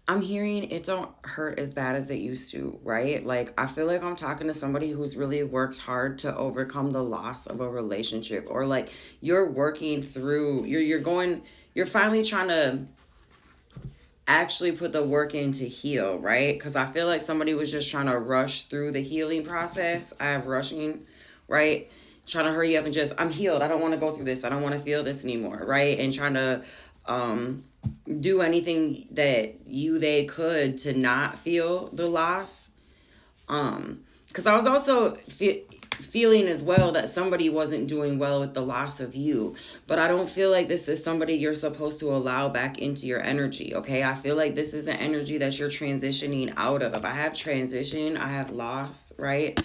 I'm hearing it don't hurt as bad as it used to, right? Like, I feel like I'm talking to somebody who's really worked hard to overcome the loss of a relationship, or like you're working through, you're finally trying to actually put the work in to heal, right? Because I feel like somebody was just trying to rush through the healing process. I have rushing, right? Trying to hurry up and just, I'm healed. I don't want to go through this. I don't want to feel this anymore, right? And trying to um, do anything that they could to not feel the loss. Because I was also feeling as well that somebody wasn't doing well with the loss of you, but I don't feel like this is somebody you're supposed to allow back into your energy. Okay, I feel like this is an energy that you're transitioning out of. I have transition, I have loss, right?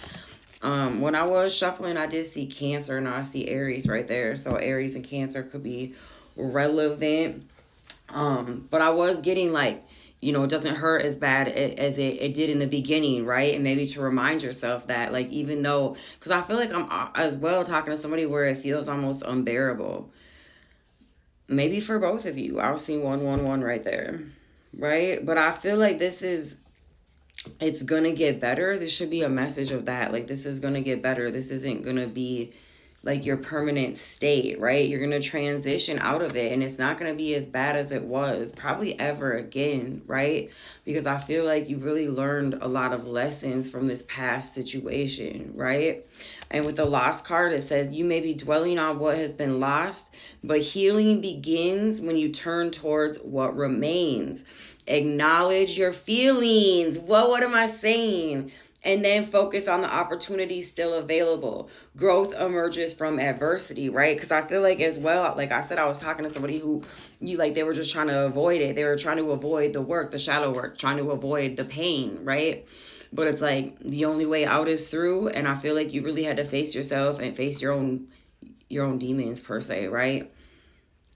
When I was shuffling, I did see Cancer, and I see Aries right there, so Aries and Cancer could be relevant. But I was getting like, it doesn't hurt as bad as it did in the beginning, right? And maybe to remind yourself that, like, even though, because I feel like I'm as well talking to somebody where it feels almost unbearable. Maybe for both of you, I'll see 111 right there, right? But I feel like it's gonna get better. This should be a message of that. Like, this is gonna get better. This isn't gonna be like your permanent state, right? You're going to transition out of it, and it's not going to be as bad as it was probably ever again, right? Because I feel like you really learned a lot of lessons from this past situation, right? And with the lost card, it says you may be dwelling on what has been lost, but healing begins when you turn towards what remains. Acknowledge your feelings. What am I saying? And then focus on the opportunities still available. Growth emerges from adversity, right? Because I feel like as well, like I said, I was talking to somebody who they were just trying to avoid it. They were trying to avoid the work, the shadow work, trying to avoid the pain, right? But it's like the only way out is through. And I feel like you really had to face yourself and face your own demons per se, right?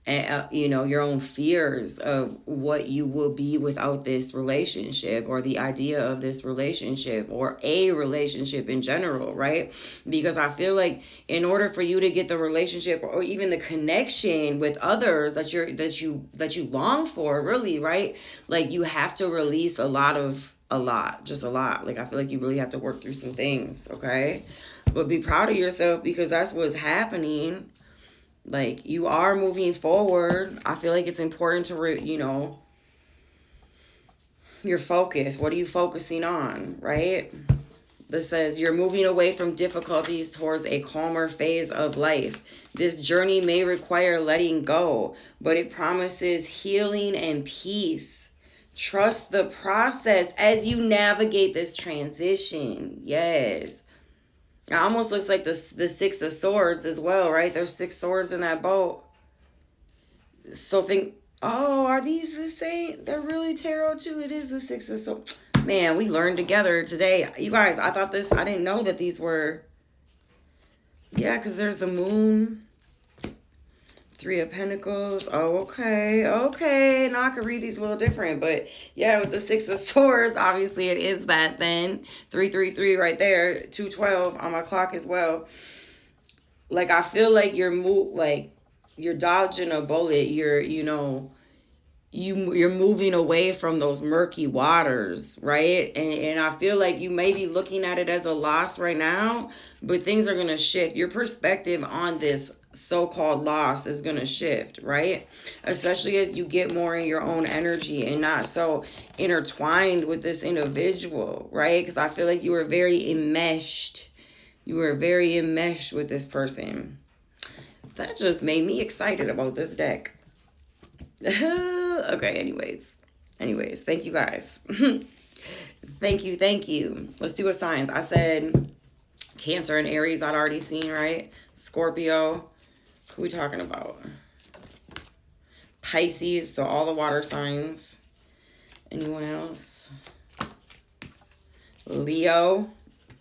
And your own fears of what you will be without this relationship, or the idea of this relationship, or a relationship in general, right? Because I feel like in order for you to get the relationship, or even the connection with others that you long for, really, right? Like, you have to release just a lot. Like, I feel like you really have to work through some things, okay? But be proud of yourself, because that's what's happening. Like, you are moving forward. I feel like it's important to, your focus. What are you focusing on, right? This says you're moving away from difficulties towards a calmer phase of life. This journey may require letting go, but it promises healing and peace. Trust the process as you navigate this transition. Yes. It almost looks like the Six of Swords as well, right? There's six swords in that boat. So are these the same? They're really tarot too. It is the Six of Swords. Man, we learned together today. You guys, I didn't know that these were, yeah, because there's the Moon, Three of Pentacles. Oh, okay. Okay. Now I can read these a little different. But yeah, with the Six of Swords, obviously it is that then. 333 right there. 212 on my clock as well. Like, I feel like you're dodging a bullet. You're moving away from those murky waters, right? And I feel like you may be looking at it as a loss right now, but things are going to shift. Your perspective on this so-called loss is going to shift, right? Especially as you get more in your own energy and not so intertwined with this individual, right? Because I feel like you were very enmeshed. You were very enmeshed with this person. That just made me excited about this deck. Okay, anyways, thank you guys. Thank you. Let's do a signs. I said Cancer and Aries I'd already seen, right? Scorpio. Who are we talking about? Pisces, so all the water signs. Anyone else? Leo.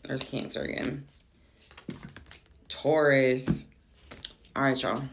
There's Cancer again. Taurus. All right, y'all.